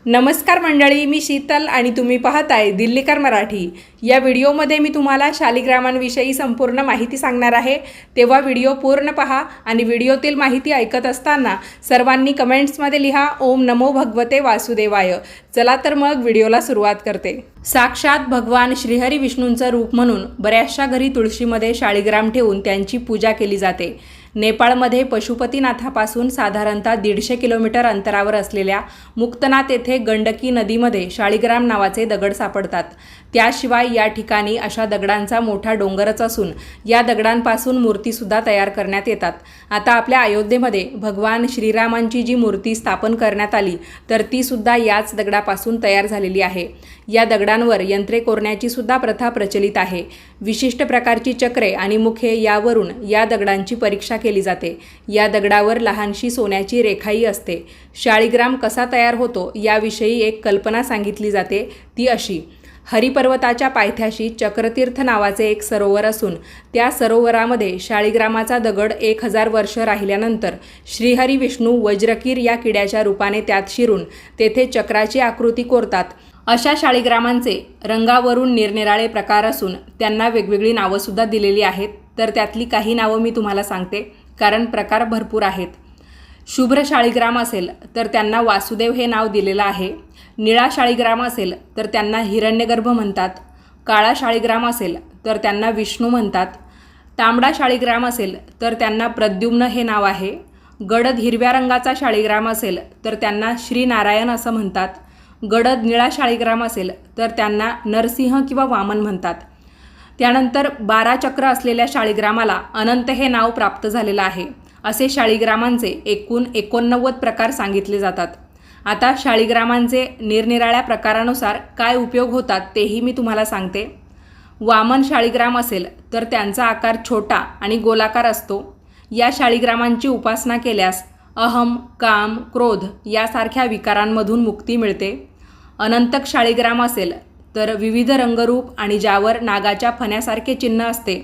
नमस्कार मंडळी, मी शीतल आणि तुम्ही पाहताय दिल्लीकर मराठी। या व्हिडिओमध्ये मी तुम्हाला शालिग्रामांविषयी संपूर्ण माहिती सांगणार आहे, तेव्हा व्हिडिओ पूर्ण पहा आणि व्हिडिओतील माहिती ऐकत असताना सर्वांनी कमेंट्समध्ये लिहा ओम नमो भगवते वासुदेवाय। चला तर मग व्हिडिओला सुरुवात करते। साक्षात भगवान श्रीहरी विष्णूंचं रूप म्हणून बऱ्याचशा घरी तुळशीमध्ये शालिग्राम ठेवून त्यांची पूजा केली जाते। नेपाळमध्ये पशुपतीनाथापासून साधारणतः 150 किलोमीटर अंतरावर असलेल्या मुक्तनाथ येथे गंडकी नदीमध्ये शालिग्राम नावाचे दगड सापडतात। त्याशिवाय या ठिकाणी अशा दगडांचा मोठा डोंगरच असून या दगडांपासून मूर्तीसुद्धा तयार करण्यात येतात। आता आपल्या अयोध्येमध्ये भगवान श्रीरामांची जी मूर्ती स्थापन करण्यात आली तर ती सुद्धा याच दगडापासून तयार झालेली आहे। या दगडांवर यंत्रे कोरण्याची सुद्धा प्रथा प्रचलित आहे। विशिष्ट प्रकारची चक्रे आणि मुखे यावरून या दगडांची परीक्षा केली जाते। या दगडावर लहानशी सोन्याची रेखाही असते। शालिग्राम कसा तयार होतो याविषयी एक कल्पना सांगितली जाते, ती अशी। हरिपर्वताच्या पायथ्याशी चक्रतीर्थ नावाचे एक सरोवर असून त्या सरोवरामध्ये शालिग्रामाचा दगड 1000 वर्ष राहिल्यानंतर श्रीहरी विष्णू वज्रकीर या किड्याच्या रूपाने त्यात शिरून तेथे चक्राची आकृती कोरतात। अशा शालिग्रामांचे रंगावरून निरनिराळे प्रकार असून त्यांना वेगवेगळी नावंसुद्धा दिलेली आहेत। तर त्यातली काही नावं मी तुम्हाला सांगते, कारण प्रकार भरपूर आहेत। शुभ्र शालिग्राम असेल तर त्यांना वासुदेव हे नाव दिलेलं आहे। निळा शालिग्राम असेल तर त्यांना हिरण्यगर्भ म्हणतात। काळा शालिग्राम असेल तर त्यांना विष्णू म्हणतात। तांबडा शालिग्राम असेल तर त्यांना प्रद्युम्न हे नाव आहे। गडद हिरव्या रंगाचा शालिग्राम असेल तर त्यांना श्रीनारायण असं म्हणतात। गडद निळा शालिग्राम असेल तर त्यांना नरसिंह किंवा वामन म्हणतात। त्यानंतर 12 चक्र असलेल्या शालिग्रामाला अनंत हे नाव प्राप्त झालेलं आहे। असे शालिग्रामांचे एकूण 89 प्रकार सांगितले जातात। आता शालिग्रामांचे निरनिराळ्या प्रकारानुसार काय उपयोग होतात तेही मी तुम्हाला सांगते। वामन शालिग्राम असेल तर त्यांचा आकार छोटा आणि गोलाकार असतो। या शालिग्रामांची उपासना केल्यास अहम, काम, क्रोध यासारख्या विकारांमधून मुक्ती मिळते। अनंतक शालिग्राम असेल तर विविध रंगरूप आणि ज्यावर नागाच्या फण्यासारखे चिन्ह असते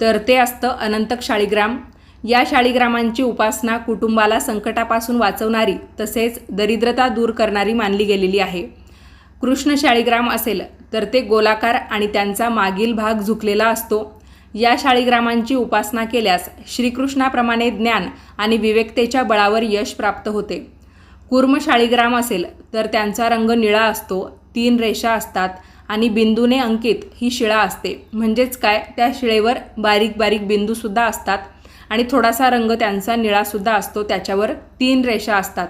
तर ते असतं अनंतक शालिग्राम। या शालिग्रामांची उपासना कुटुंबाला संकटापासून वाचवणारी तसेच दरिद्रता दूर करणारी मानली गेलेली आहे। कृष्ण शालिग्राम असेल तर ते गोलाकार आणि त्यांचा मागील भाग झुकलेला असतो। या शालिग्रामांची उपासना केल्यास श्रीकृष्णाप्रमाणे ज्ञान आणि विवेकतेच्या बळावर यश प्राप्त होते। कूर्म शालिग्राम असेल तर त्यांचा रंग निळा असतो, 3 रेषा असतात आणि बिंदूने अंकित ही शिळा असते। म्हणजेच काय, त्या शिळेवर बारीक बारीक बिंदूसुद्धा असतात आणि थोडासा रंग त्यांचा निळासुद्धा असतो, त्याच्यावर 3 रेषा असतात,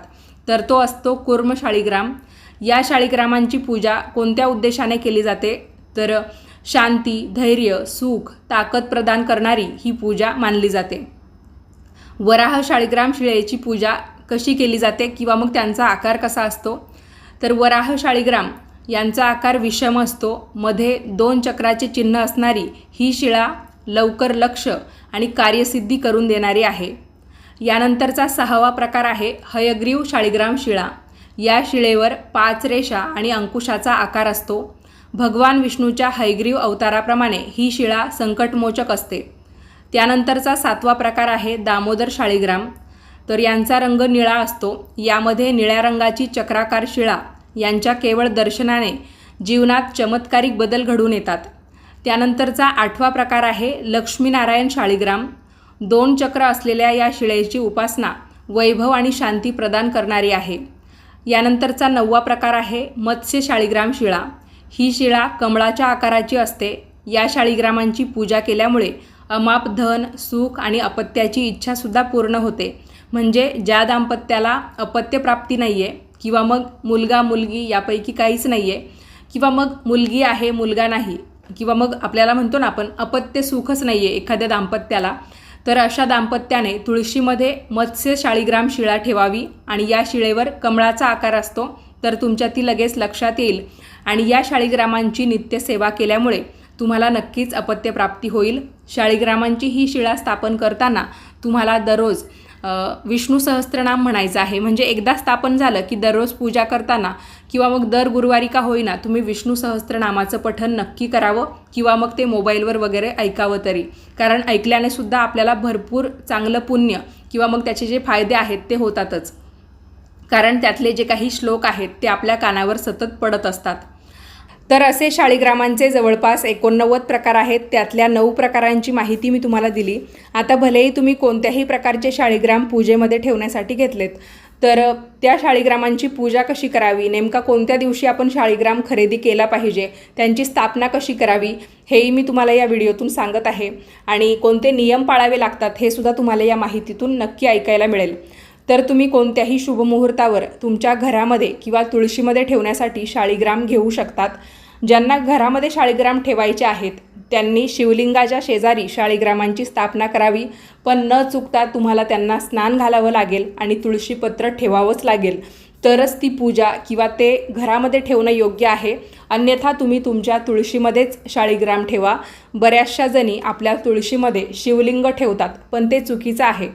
तर तो असतो कूर्म शालिग्राम। या शालिग्रामांची पूजा कोणत्या उद्देशाने केली जाते तर शांती, धैर्य, सुख, ताकद प्रदान करणारी ही पूजा मानली जाते। वराह शालिग्राम शिळेची पूजा कशी केली जाते किंवा मग त्यांचा आकार कसा असतो तर वराह शालिग्राम यांचा आकार विषम असतो। मध्ये 2 चक्राचे चिन्ह असणारी ही शिळा लवकर लक्ष आणि कार्यसिद्धी करून देणारी आहे। यानंतरचा 6वा प्रकार आहे हयग्रीव शालिग्राम शिळा। या शिळेवर 5 रेषा आणि अंकुशाचा आकार असतो। भगवान विष्णूच्या हयग्रीव अवताराप्रमाणे ही शिळा संकटमोचक असते। त्यानंतरचा 7वा प्रकार आहे दामोदर शालिग्राम। तर यांचा रंग निळा असतो। यामध्ये निळ्या रंगाची चक्राकार शिळा यांच्या केवळ दर्शनाने जीवनात चमत्कारिक बदल घडून येतात। त्यानंतरचा 8वा प्रकार आहे लक्ष्मीनारायण शालिग्राम। 2 चक्र असलेल्या या शिळेची उपासना वैभव आणि शांती प्रदान करणारी आहे। यानंतरचा 9वा प्रकार आहे मत्स्य शालिग्राम शिळा। ही शिळा कमळाच्या आकाराची असते। या शालिग्रामांची पूजा केल्यामुळे अमाप धन, सुख आणि अपत्याची इच्छासुद्धा पूर्ण होते। म्हणजे ज्या दाम्पत्याला अपत्यप्राप्ती नाही आहे किंवा मग मुलगा मुलगी यापैकी काहीच नाही आहे किंवा मग मुलगी आहे मुलगा नाही किंवा मग आपल्याला म्हणतो ना आपण अपत्य सुखच नाही आहे एखाद्या दाम्पत्याला, तर अशा दाम्पत्याने तुळशीमध्ये मत्स्य शालिग्राम शिळा ठेवावी आणि या शिळेवर कमळाचा आकार असतो, तर तुमच्या ती लगेच लक्षात येईल। आणि या शालिग्रामांची नित्यसेवा केल्यामुळे तुम्हाला नक्कीच अपत्यप्राप्ती होईल। शालिग्रामांची ही शिळा स्थापन करताना तुम्हाला दररोज विष्णू सहस्त्रनाम म्हणायचं आहे। म्हणजे एकदा स्थापन झालं की दररोज पूजा करताना किंवा मग दर गुरुवारी का होईना तुम्ही विष्णू सहस्त्रनामाचं पठण नक्की करावं किंवा मग ते मोबाईलवर वगैरे ऐकावं तरी, कारण ऐकल्याने सुद्धा आपल्याला भरपूर चांगलं पुण्य किंवा मग त्याचे जे फायदे आहेत ते होतातच। कारण त्यातले जे काही श्लोक आहेत ते आपल्या कानावर सतत पडत असतात। तर असे शाळीग्रामांचे जवळपास 89 प्रकार आहेत, त्यातल्या 9 प्रकारांची माहिती मी तुम्हाला दिली। आता भलेही तुम्ही कोणत्याही प्रकारचे शाळीग्राम पूजेमध्ये ठेवण्यासाठी घेतलेत, तर त्या शाळीग्रामांची पूजा कशी करावी, नेमका कोणत्या दिवशी आपण शाळीग्राम खरेदी केला पाहिजे, त्यांची स्थापना कशी करावी, हेही मी तुम्हाला या व्हिडिओतून सांगत आहे। आणि कोणते नियम पाळावे लागतात हे सुद्धा तुम्हाला या माहितीतून नक्की ऐकायला मिळेल। तर तुम्ही कोणत्याही शुभमुहूर्तावर तुमच्या घरामध्ये किंवा तुळशीमध्ये ठेवण्यासाठी शाळीग्राम घेऊ शकतात। ज्यांना घरामध्ये शाळीग्राम ठेवायचे आहेत त्यांनी शिवलिंगाच्या शेजारी शाळीग्रामांची स्थापना करावी, पण न चुकता तुम्हाला त्यांना स्नान घालावं लागेल आणि तुळशीपत्र ठेवावंच लागेल, तरच ती पूजा किंवा ते घरामध्ये ठेवणं योग्य आहे। अन्यथा तुम्ही तुमच्या तुळशीमध्येच शाळीग्राम ठेवा। बऱ्याचशा जणी आपल्या तुळशीमध्ये शिवलिंग ठेवतात, पण ते चुकीचं आहे।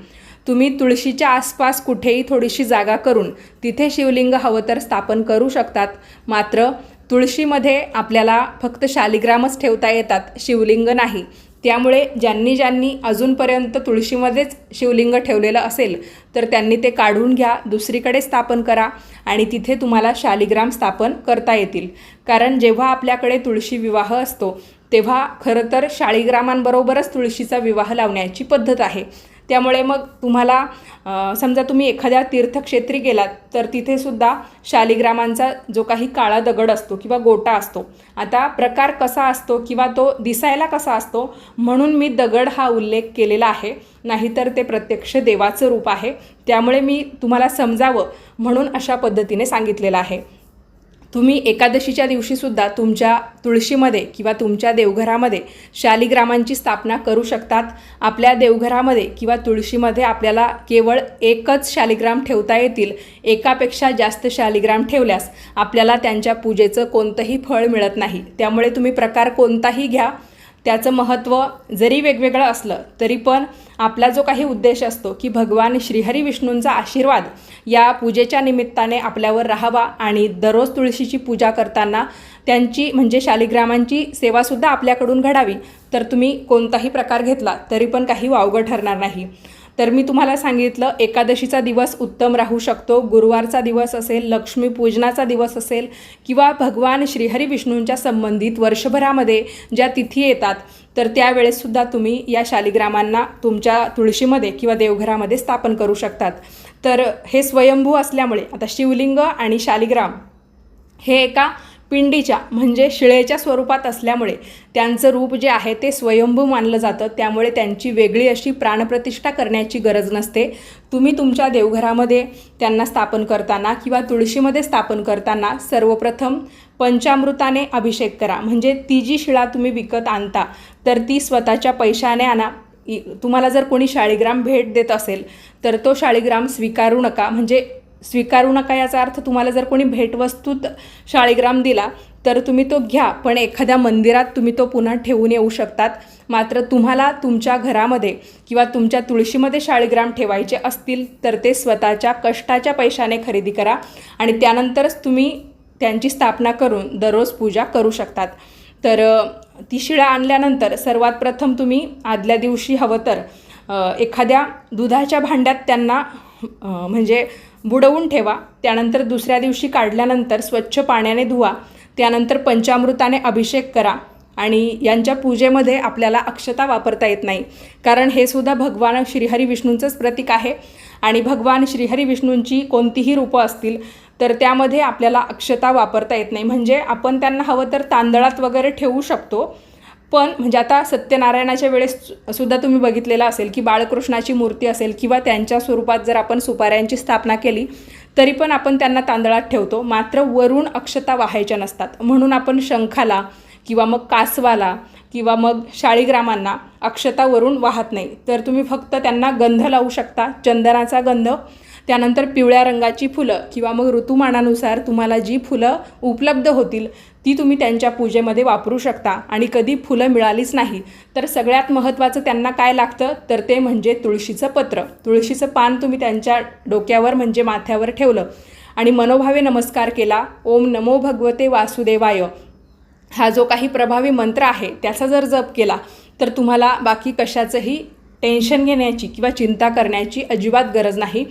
तुम्ही तुळशीच्या आसपास कुठेही थोडीशी जागा करून तिथे शिवलिंग हवं तर स्थापन करू शकतात, मात्र तुळशीमध्ये आपल्याला फक्त शालिग्रामच ठेवता येतात, शिवलिंग नाही। त्यामुळे ज्यांनी अजूनपर्यंत तुळशीमध्येच शिवलिंग ठेवलेलं असेल तर त्यांनी ते काढून घ्या, दुसरीकडे स्थापन करा आणि तिथे तुम्हाला शालिग्राम स्थापन करता येतील। कारण जेव्हा आपल्याकडे तुळशी विवाह असतो तेव्हा खरं तर शाळीग्रामांबरोबरच तुळशीचा विवाह लावण्याची पद्धत आहे। त्यामुळे मग तुम्हाला समजा तुम्ही एखाद्या तीर्थक्षेत्री गेलात तर तिथे सुद्धा शालिग्रामांचा जो काही काळा दगड असतो किंवा गोटा असतो, आता प्रकार कसा असतो किंवा तो दिसायला कसा असतो म्हणून मी दगड हा उल्लेख केलेला आहे, नाहीतर ते प्रत्यक्ष देवाचं रूप आहे। त्यामुळे मी तुम्हाला समजावं म्हणून अशा पद्धतीने सांगितलेलं आहे। तुम्ही एकादशीच्या दिवशीसुद्धा तुमच्या तुळशीमध्ये किंवा तुमच्या देवघरामध्ये शालिग्रामांची स्थापना करू शकतात। आपल्या देवघरामध्ये किंवा तुळशीमध्ये आपल्याला केवळ एकच शालिग्राम ठेवता येतील। एकापेक्षा जास्त शालिग्राम ठेवल्यास आपल्याला त्यांच्या पूजेचं कोणतंही फळ मिळत नाही। त्यामुळे तुम्ही प्रकार कोणताही घ्या, त्याचं महत्त्व जरी वेगवेगळं असलं तरी पण आपला जो काही उद्देश असतो की भगवान श्रीहरी विष्णूंचा आशीर्वाद या पूजेच्या निमित्ताने आपल्यावर राहावा आणि दररोज तुळशीची पूजा करताना त्यांची म्हणजे शालिग्रामांची सेवासुद्धा आपल्याकडून घडावी, तर तुम्ही कोणताही प्रकार घेतला तरी पण काही वावगं ठरणार नाही। तर मी तुम्हाला सांगितलं एकादशीचा दिवस उत्तम राहू शकतो, गुरुवारचा दिवस असेल, लक्ष्मीपूजनाचा दिवस असेल किंवा भगवान श्रीहरी विष्णूंच्या संबंधित वर्षभरामध्ये ज्या तिथी येतात तर त्यावेळेससुद्धा तुम्ही या शालिग्रामांना तुमच्या तुळशीमध्ये किंवा देवघरामध्ये स्थापन करू शकतात। तर हे स्वयंभू असल्यामुळे आता शिवलिंग आणि शालिग्राम हे एका पिंडीच्या म्हणजे शिळेच्या स्वरूपात असल्यामुळे त्यांचं रूप जे आहे ते स्वयंभू मानलं जातं। त्यामुळे त्यांची वेगळी अशी प्राणप्रतिष्ठा करण्याची गरज नसते। तुम्ही तुमच्या देवघरामध्ये त्यांना स्थापन करताना किंवा तुळशीमध्ये स्थापन करताना सर्वप्रथम पंचामृताने अभिषेक करा। म्हणजे ती जी शिळा तुम्ही विकत आणता तर ती स्वतःच्या पैशाने आणा। तुम्हाला जर कोणी शाळीग्राम भेट देत असेल तर तो शाळीग्राम स्वीकारू नका। म्हणजे स्वीकारू नका याचा अर्थ तुम्हाला जर कोणी भेटवस्तूत शाळीग्राम दिला तर तुम्ही तो घ्या, पण एखाद्या मंदिरात तुम्ही तो पुन्हा ठेवून येऊ शकतात। मात्र तुम्हाला तुमच्या घरामध्ये किंवा तुमच्या तुळशीमध्ये शाळीग्राम ठेवायचे असतील तर ते स्वतःच्या कष्टाच्या पैशाने खरेदी करा आणि त्यानंतरच तुम्ही त्यांची स्थापना करून दररोज पूजा करू शकतात। तर ती शिळा आणल्यानंतर सर्वात प्रथम तुम्ही आदल्या दिवशी हवं तर एखाद्या दुधाच्या भांड्यात त्यांना म्हणजे बुडवून ठेवा। त्यानंतर दुसऱ्या दिवशी काढल्यानंतर स्वच्छ पाण्याने धुवा, त्यानंतर पंचामृताने अभिषेक करा। आणि यांच्या पूजेमध्ये आपल्याला अक्षता वापरता येत नाही, कारण हे सुद्धा भगवान श्रीहरी विष्णूंचंच प्रतीक आहे आणि भगवान श्रीहरी विष्णूंची कोणतीही रूपं असतील तर त्यामध्ये आपल्याला अक्षता वापरता येत नाही। म्हणजे आपण त्यांना हवं तर तांदळात वगैरे ठेवू शकतो, पण म्हणजे आता सत्यनारायणाच्या वेळेस सुद्धा तुम्ही बघितलेलं असेल की बाळकृष्णाची मूर्ती असेल किंवा त्यांच्या स्वरूपात जर आपण सुपाऱ्यांची स्थापना केली तरी पण आपण त्यांना तांदळात ठेवतो, मात्र वरून अक्षता वाहायच्या नसतात। म्हणून आपण शंखाला किंवा मग कासवाला किंवा मग शाळीग्रामांना अक्षता वरून वाहत नाही, तर तुम्ही फक्त त्यांना गंध लावू शकता, चंदनाचा गंध। त्यानंतर पिवळ्या रंगाची फुलं किंवा मग ऋतुमानानुसार तुम्हाला जी फुलं उपलब्ध होतील ती तुम्ही त्यांच्या पूजेमध्ये वापरू शकता। आणि कधी फुलं मिळालीच नाही तर सगळ्यात महत्त्वाचं त्यांना काय लागतं तर ते म्हणजे तुळशीचं पत्र। तुळशीचं पान तुम्ही त्यांच्या डोक्यावर म्हणजे माथ्यावर ठेवलं आणि मनोभावे नमस्कार केला, ओम नमो भगवते वासुदेवाय हा जो काही प्रभावी मंत्र आहे त्याचा जर जप केला तर तुम्हाला बाकी कशाचंही टेन्शन घेण्याची किंवा चिंता करण्याची अजिबात गरज नाही।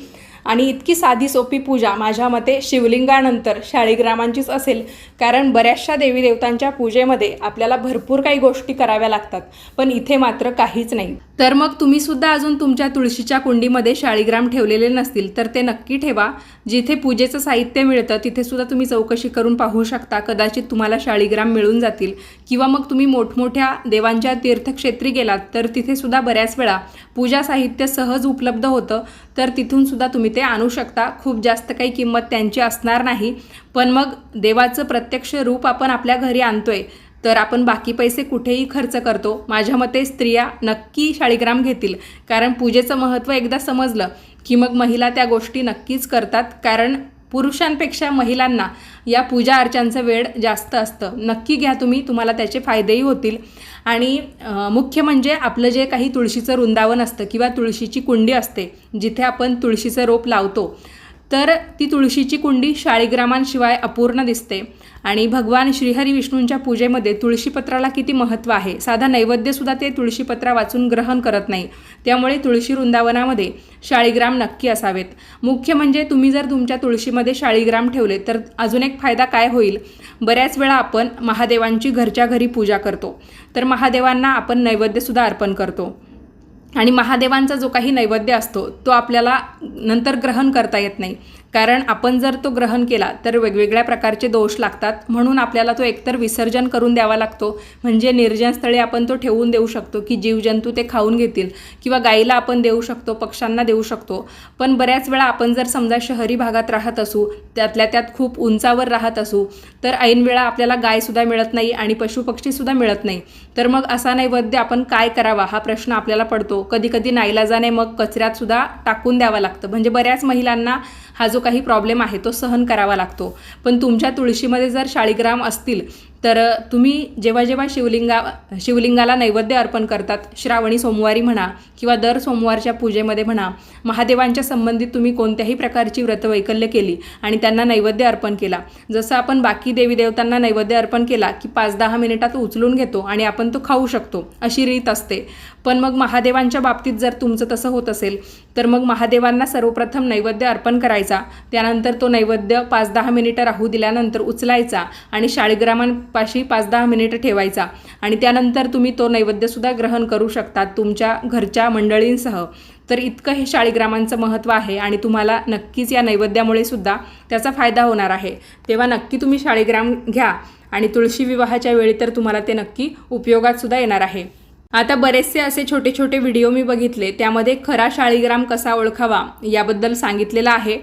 आणि इतकी साधी सोपी पूजा माझ्या मते शिवलिंगानंतर शाळीग्रामांचीच असेल, कारण बऱ्याचशा देवी देवतांच्या पूजेमध्ये आपल्याला भरपूर काही गोष्टी कराव्या लागतात, पण इथे मात्र काहीच नाही. तर मग तुम्ही सुद्धा अजून तुमच्या तुळशीच्या कुंडीमध्ये शाळीग्राम ठेवलेले नसतील तर ते नक्की ठेवा. जिथे पूजेचं साहित्य मिळतं तिथे सुद्धा तुम्ही चौकशी करून पाहू शकता, कदाचित तुम्हाला शाळीग्राम मिळून जातील. किंवा मग तुम्ही मोठमोठ्या देवांच्या तीर्थक्षेत्री गेलात तर तिथे सुद्धा बऱ्याच वेळा पूजा साहित्य सहज उपलब्ध होतं, तर तिथून सुद्धा तुम्ही ते आणू शकता. खूप जास्त काही किंमत त्यांची असणार नाही, पण मग देवाचं प्रत्यक्ष रूप आपण आपल्या घरी आणतोय तर आपण बाकी पैसे कुठेही खर्च करतो. माझ्या मते स्त्रिया नक्की शाळीग्राम घेतील, कारण पूजेचं महत्त्व एकदा समजलं की मग महिला त्या गोष्टी नक्कीच करतात, कारण पुरुषांपेक्षा महिलांना या पूजा अर्चांचं वेळ जास्त असतं. नक्की घ्या तुम्ही, तुम्हाला त्याचे फायदेही होतील. आणि मुख्य म्हणजे आपलं जे काही तुळशीचं वृंदावन असतं किंवा तुळशीची कुंडी असते जिथे आपण तुळशीचं रोप लावतो, तर ती तुळशीची कुंडी शाळीग्रामांशिवाय अपूर्ण दिसते. आणि भगवान श्रीहरी विष्णूंच्या पूजेमध्ये तुळशीपत्राला किती महत्त्व आहे. साधा नैवेद्यसुद्धा ते तुळशीपत्रा वाचून ग्रहण करत नाही, त्यामुळे तुळशी वृंदावनामध्ये शाळीग्राम नक्की असावेत. मुख्य म्हणजे तुम्ही जर तुमच्या तुळशीमध्ये शाळीग्राम ठेवले तर अजून एक फायदा काय होईल, बऱ्याच वेळा आपण महादेवांची घरच्या घरी पूजा करतो, तर महादेवांना आपण नैवेद्यसुद्धा अर्पण करतो आणि महादेवांचा जो काही नैवेद्य असतो तो आपल्याला नंतर ग्रहण करता येत नाही, कारण आपण जर तो ग्रहण केला तर वेगवेगळ्या प्रकारचे दोष लागतात. म्हणून आपल्याला तो एकतर विसर्जन करून द्यावा लागतो, म्हणजे निर्जन स्थळी आपण तो ठेवून देऊ शकतो की जीवजंतू ते खाऊन घेतील, किंवा गाईला आपण देऊ शकतो, पक्ष्यांना देऊ शकतो. पण बऱ्याच वेळा आपण जर समजा शहरी भागात राहत असू, त्यातल्या त्यात खूप उंचावर राहत असू, तर ऐन वेळा आपल्याला गायसुद्धा मिळत नाही आणि पशुपक्षीसुद्धा मिळत नाही. तर मग असा नैवेद्य आपण काय करावा हा प्रश्न आपल्याला पडतो. कधी नाईलाजाने मग कचऱ्यातसुद्धा टाकून द्यावा लागतं. म्हणजे बऱ्याच महिलांना हा जो काही प्रॉब्लेम आहे तो सहन करावा लागतो. पण तुमच्या तुळशीमध्ये जर शाळीग्राम असतील तर तुम्ही जेव्हा जेव्हा शिवलिंगाला नैवेद्य अर्पण करतात, श्रावणी सोमवारी म्हणा किंवा दर सोमवारच्या पूजेमध्ये म्हणा, महादेवांच्या संबंधित तुम्ही कोणत्याही प्रकारची व्रतवैकल्य केली आणि त्यांना नैवेद्य अर्पण केला, जसं आपण बाकी देवी देवतांना नैवेद्य अर्पण केला की 5-10 मिनिटात उचलून घेतो आणि आपण तो खाऊ शकतो, अशी रीत असते. पण मग महादेवांच्या बाबतीत जर तुमचं तसं होत असेल तर मग महादेवांना सर्वप्रथम नैवेद्य अर्पण करायचा, त्यानंतर तो नैवेद्य 5-10 मिनिटं राहू दिल्यानंतर उचलायचा आणि शाळीग्रामांपाशी 5-10 मिनिटं ठेवायचा आणि त्यानंतर तुम्ही तो नैवेद्यसुद्धा ग्रहण करू शकता तुमच्या घरच्या मंडळींसह. तर इतकं हे शाळीग्रामांचं महत्त्व आहे आणि तुम्हाला नक्कीच या नैवेद्यामुळे सुद्धा त्याचा फायदा होणार आहे. तेव्हा नक्की तुम्ही शाळीग्राम घ्या आणि तुळशी विवाहाच्या वेळी तर तुम्हाला ते नक्की उपयोगात सुद्धा येणार आहे. आता बरेचसे असे छोटे छोटे व्हिडिओ मी बघितले, त्यामध्ये खरा शाळीग्राम कसा ओळखावा याबद्दल सांगितलेलं आहे.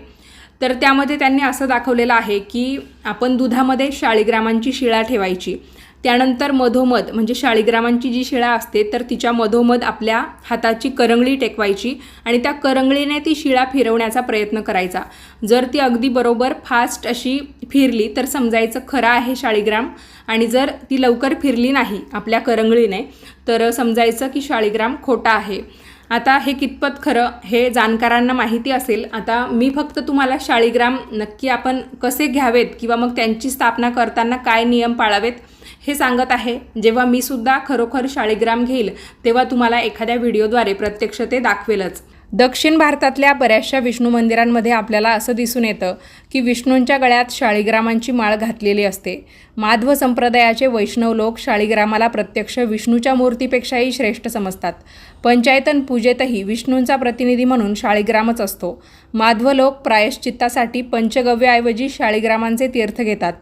तर त्यामध्ये त्यांनी असं दाखवलेलं आहे की आपण दुधामध्ये शाळीग्रामांची शिळा ठेवायची, त्यानंतर मधोमध म्हणजे शाळीग्रामांची जी शिळा असते तर तिच्या मधोमध आपल्या हाताची करंगळी टेकवायची आणि त्या करंगळीने ती शिळा फिरवण्याचा प्रयत्न करायचा. जर ती अगदी बरोबर फास्ट अशी फिरली तर समजायचं खरं आहे शाळीग्राम, आणि जर ती लवकर फिरली नाही आपल्या करंगळीने तर समजायचं की शाळीग्राम खोटा आहे. आता हे कितपत खरं हे जाणकारांना माहिती असेल. आता मी फक्त तुम्हाला शाळीग्राम नक्की आपण कसे घ्यावेत किंवा मग त्यांची स्थापना करताना काय नियम पाळावेत हे सांगत आहे. जेव्हा मी सुद्धा खरोखर शाळीग्राम घेईल तेव्हा तुम्हाला एखाद्या व्हिडिओद्वारे प्रत्यक्ष ते दाखवेलच. दक्षिण भारतातल्या बऱ्याचशा विष्णू मंदिरांमध्ये आपल्याला असं दिसून येतं की विष्णूंच्या गळ्यात शाळीग्रामांची माळ घातलेली असते. माध्व संप्रदायाचे वैष्णव लोक शाळीग्रामाला प्रत्यक्ष विष्णूच्या मूर्तीपेक्षाही श्रेष्ठ समजतात. पंचायतन पूजेतही विष्णूंचा प्रतिनिधी म्हणून शाळीग्रामच असतो. माध्व लोक प्रायश्चित्तासाठी पंचगव्याऐवजी शाळीग्रामांचे तीर्थ घेतात.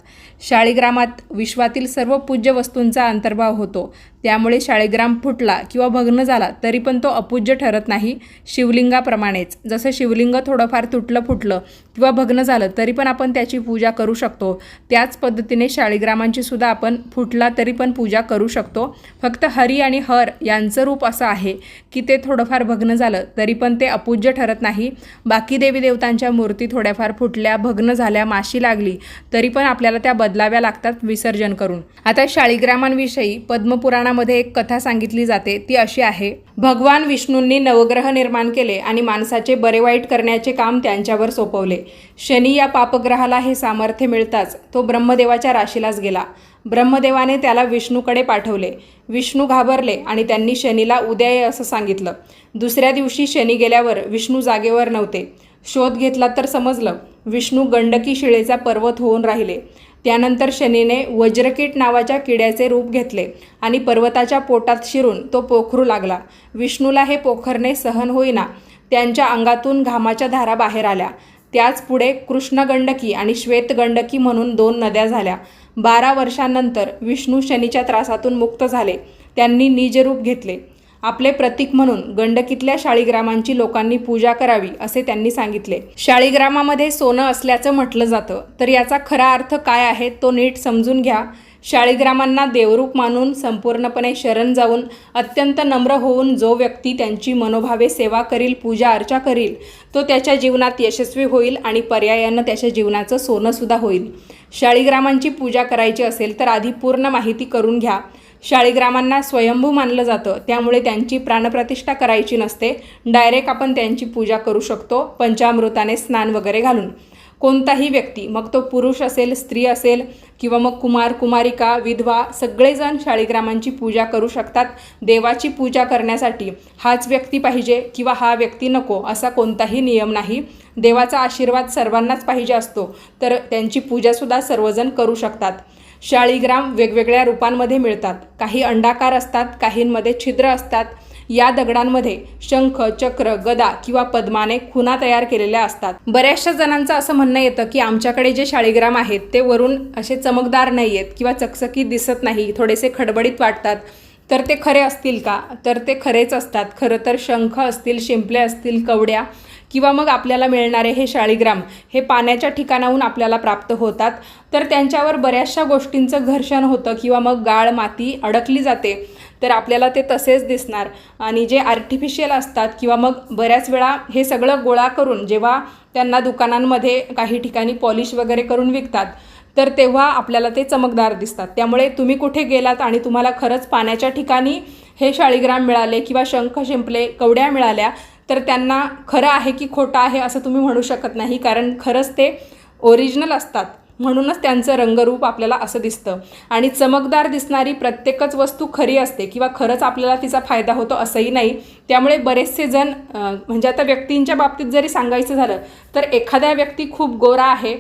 शाळीग्रामात विश्वातील सर्व पूज्य वस्तूंचा अंतर्भाव होतो, त्यामुळे शाळीग्राम फुटला किंवा भग्न झाला तरी पण तो अपूज्य ठरत नाही. शिवलिंगाप्रमाणेच जसं शिवलिंग थोडंफार तुटलं फुटलं किंवा भग्न झालं तरी पण आपण त्याची पूजा करू शकतो, त्याच पद्धतीने शाळीग्रामांची सुद्धा आपण फुटला तरी पण पूजा करू शकतो. फक्त हरी आणि हर यांचं रूप असं आहे की ते थोडंफार भग्न झालं तरी पण ते अपूज्य ठरत नाही. बाकी देवी देवतांच्या मूर्ती थोड्याफार फुटल्या, भग्न झाल्या, माशी लागली तरी पण आपल्याला त्या बदलाव्या लागतात विसर्जन करून. आता शाळीग्रामांविषयी पद्मपुराणामध्ये एक कथा सांगितली जाते, ती अशी आहे. भगवान विष्णूंनी नवग्रह निर्माण केले आणि माणसाचे बरे वाईट करण्याचे काम त्यांच्यावर सोपवले. शनी या पापग्रहाला हे सामर्थ्य मिळताच तो ब्रह्मदेवाच्या राशीलाच गेला. ब्रह्मदेवाने त्याला विष्णूकडे पाठवले. विष्णू घाबरले आणि त्यांनी शनीला उद्या ये असं सांगितलं. दुसऱ्या दिवशी शनी गेल्यावर विष्णू जागेवर नव्हते. शोध घेतला तर समजलं विष्णू गंडकी शिळेचा पर्वत होऊन राहिले. त्यानंतर शनीने वज्रकीट नावाच्या किड्याचे रूप घेतले आणि पर्वताच्या पोटात शिरून तो पोखरू लागला. विष्णूला हे पोखरणे सहन होईना. त्यांच्या अंगातून घामाच्या धारा बाहेर आल्या. त्याच पुढे कृष्णगंडकी आणि श्वेतगंडकी म्हणून 2 नद्या झाल्या. 12 वर्षांनंतर विष्णू शनीच्या त्रासातून मुक्त झाले. त्यांनी निजरूप घेतले. आपले प्रतीक म्हणून गंडकीतल्या शाळीग्रामांची लोकांनी पूजा करावी असे त्यांनी सांगितले. शाळीग्रामामध्ये सोनं असल्याचं म्हटलं जातं, तर याचा खरा अर्थ काय आहे तो नीट समजून घ्या. शाळीग्रामांना देवरूप मानून संपूर्णपणे शरण जाऊन अत्यंत नम्र होऊन जो व्यक्ती त्यांची मनोभावे सेवा करील, पूजा अर्चा करील, तो त्याच्या जीवनात यशस्वी होईल आणि पर्यायानं त्याच्या जीवनाचं सोनंसुद्धा होईल. शाळीग्रामांची पूजा करायची असेल तर आधी पूर्ण माहिती करून घ्या. शाळीग्रामांना स्वयंभू मानलं जातं, त्यामुळे त्यांची प्राणप्रतिष्ठा करायची नसते. डायरेक्ट आपण त्यांची पूजा करू शकतो पंचामृताने स्नान वगैरे घालून. कोणताही व्यक्ती, मग तो पुरुष असेल, स्त्री असेल किंवा मग कुमार, कुमारिका, विधवा, सगळेजण शाळीग्रामांची पूजा करू शकतात. देवाची पूजा करण्यासाठी हाच व्यक्ती पाहिजे किंवा हा व्यक्ती नको असा कोणताही नियम नाही. देवाचा आशीर्वाद सर्वांनाच पाहिजे असतो, तर त्यांची पूजासुद्धा सर्वजण करू शकतात. शाळीग्राम वेगवेगळ्या रूपांमध्ये मिळतात. काही अंडाकार असतात, काहींमध्ये छिद्र असतात. या दगडांमध्ये शंख, चक्र, गदा किंवा पद्माने खुणा तयार केलेल्या असतात. बऱ्याचशा जणांचं असं म्हणणं येतं की आमच्याकडे जे शाळीग्राम आहेत ते वरून असे चमकदार नाही आहेत किंवा चकचकीत दिसत नाही, थोडेसे खडबडीत वाटतात. तर ते खरे असतील का? तर ते खरेच असतात. खरं तर शंख असतील, शिंपले असतील, कवड्या किंवा मग आपल्याला मिळणारे हे शाळीग्राम हे पाण्याच्या ठिकाणाहून आपल्याला प्राप्त होतात. तर त्यांच्यावर बऱ्याचशा गोष्टींचं घर्षण होतं किंवा मग गाळ, माती अडकली जाते, तर आपल्याला ते तसेच दिसणार. आणि जे आर्टिफिशियल असतात किंवा मग बऱ्याच वेळा हे सगळं गोळा करून जेव्हा त्यांना दुकानांमध्ये काही ठिकाणी पॉलिश वगैरे करून विकतात, तर तेव्हा आपल्याला ते चमकदार दिसतात. त्यामुळे तुम्ही कुठे गेलात आणि तुम्हाला खरंच पाण्याच्या ठिकाणी हे शाळीग्राम मिळाले किंवा शंख, शिंपले, कवड्या मिळाल्या, तर त्यांना खरं आहे की खोटं आहे असं तुम्ही म्हणू शकत नाही, कारण खरंच ते ओरिजिनल असतात. म्हणूनच त्यांचं रंगरूप आपल्याला असं दिसतं. आणि चमकदार दिसणारी प्रत्येकच वस्तू खरी असते किंवा खरंच आपल्याला तिचा फायदा होतो असंही नाही. त्यामुळे बरेचसे जण म्हणजे आता व्यक्तींच्या बाबतीत जरी सांगायचं झालं तर एखाद्या व्यक्ती खूप गोरा आहे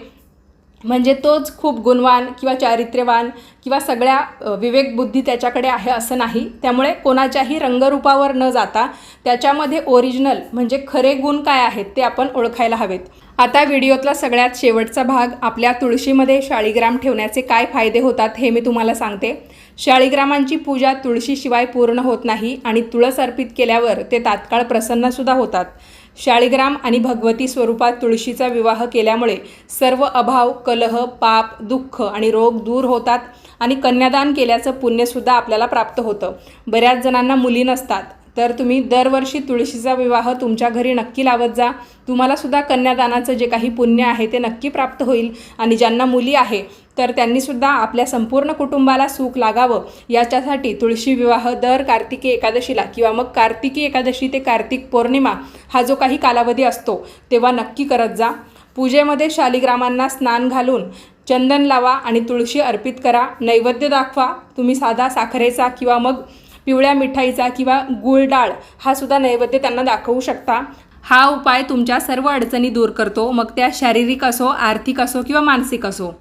म्हणजे तोच खूप गुणवान किंवा चारित्र्यवान किंवा सगळ्या विवेकबुद्धी त्याच्याकडे आहे असं नाही. त्यामुळे कोणाच्याही रंगरूपावर न जाता त्याच्यामध्ये ओरिजिनल म्हणजे खरे गुण काय आहेत ते आपण ओळखायला हवेत. आता व्हिडिओतला सगळ्यात शेवटचा भाग, आपल्या तुळशीमध्ये शाळीग्राम ठेवण्याचे काय फायदे होतात हे मी तुम्हाला सांगते. शाळीग्रामांची पूजा तुळशीशिवाय पूर्ण होत नाही आणि तुळस अर्पित केल्यावर ते तात्काळ प्रसन्नसुद्धा होतात. शाळीग्राम आणि भगवती स्वरूपात तुळशीचा विवाह केल्यामुळे सर्व अभाव, कलह, पाप, दुःख आणि रोग दूर होतात आणि कन्यादान केल्याचं पुण्यसुद्धा आपल्याला प्राप्त होतं. बऱ्याच जणांना मुली नसतात, तर तुम्ही दरवर्षी तुळशीचा विवाह तुमच्या घरी नक्की लावत जा. तुम्हालासुद्धा कन्यादानाचं जे काही पुण्य आहे ते नक्की प्राप्त होईल. आणि ज्यांना मुली आहे तर त्यांनीसुद्धा आपल्या संपूर्ण कुटुंबाला सुख लागावं याच्यासाठी तुळशी विवाह दर कार्तिकी एकादशीला किंवा मग कार्तिकी एकादशी ते कार्तिक पौर्णिमा हा जो काही कालावधी असतो तेव्हा नक्की करत जा. पूजेमध्ये शालिग्रामांना स्नान घालून चंदन लावा आणि तुळशी अर्पित करा. नैवेद्य दाखवा. तुम्ही साधा साखरेचा किंवा मग पिवळ्या मिठाईचा किंवा गूळ डाळ हा सुद्धा नैवेद्य त्यांना दाखवू शकता. हा उपाय तुमच्या सर्व अडचणी दूर करतो, मग त्या शारीरिक असो, आर्थिक असो किंवा मानसिक असो.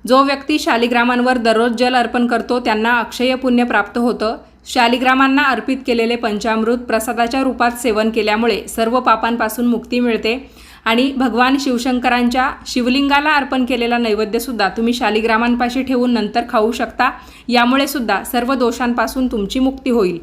जो व्यक्ती शालिग्रामांवर दररोज जल अर्पण करतो त्यांना अक्षय पुण्य प्राप्त होतं. शालिग्रामांना अर्पित केलेले पंचामृत प्रसादाच्या रूपात सेवन केल्यामुळे सर्व पापांपासून मुक्ती मिळते. आणि भगवान शिवशंकरांच्या शिवलिंगाला अर्पण केलेला नैवेद्यसुद्धा तुम्ही शालिग्रामांपाशी ठेवून नंतर खाऊ शकता. यामुळे सुद्धा सर्व दोषांपासून तुमची मुक्ती होईल.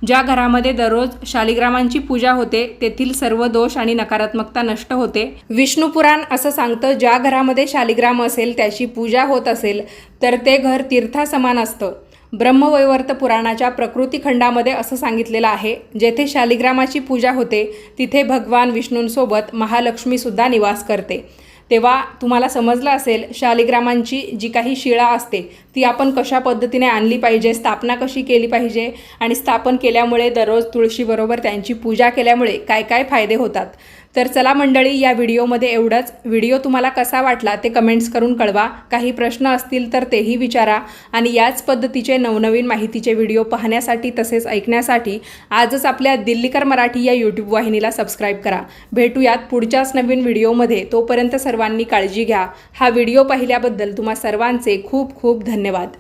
ज्या घरामध्ये दररोज शालिग्रामांची पूजा होते तेथील सर्व दोष आणि नकारात्मकता नष्ट होते. विष्णू पुराण असं सांगतं, ज्या घरामध्ये शालिग्राम असेल, त्याची पूजा होत असेल तर ते घर तीर्थासमान असतं. ब्रह्मवैवर्त पुराणाच्या प्रकृती खंडामध्ये असं सांगितलेलं आहे, जेथे शालिग्रामाची पूजा होते तिथे भगवान विष्णूंसोबत महालक्ष्मीसुद्धा निवास करते. तेव्हा तुम्हाला समजलं असेल शालिग्रामांची जी काही शिळा असते ती आपण कशा पद्धतीने आणली पाहिजे, स्थापना कशी केली पाहिजे आणि स्थापन केल्यामुळे दररोज तुळशीबरोबर त्यांची पूजा केल्यामुळे काय काय फायदे होतात. तर चला मंडळी, या व्हिडिओमध्ये एवढंच. व्हिडिओ तुम्हाला कसा वाटला ते कमेंट्स करून कळवा. काही प्रश्न असतील तर तेही विचारा आणि याच पद्धतीचे नवनवीन माहितीचे व्हिडिओ पाहण्यासाठी तसेच ऐकण्यासाठी आजच आपल्या दिल्लीकर मराठी या यूट्यूब वाहिनीला सबस्क्राईब करा. भेटूयात पुढच्याच नवीन व्हिडिओमध्ये. तोपर्यंत सर्वांनी काळजी घ्या. हा व्हिडिओ पाहिल्याबद्दल तुम्हा सर्वांचे खूप खूप धन्यवाद.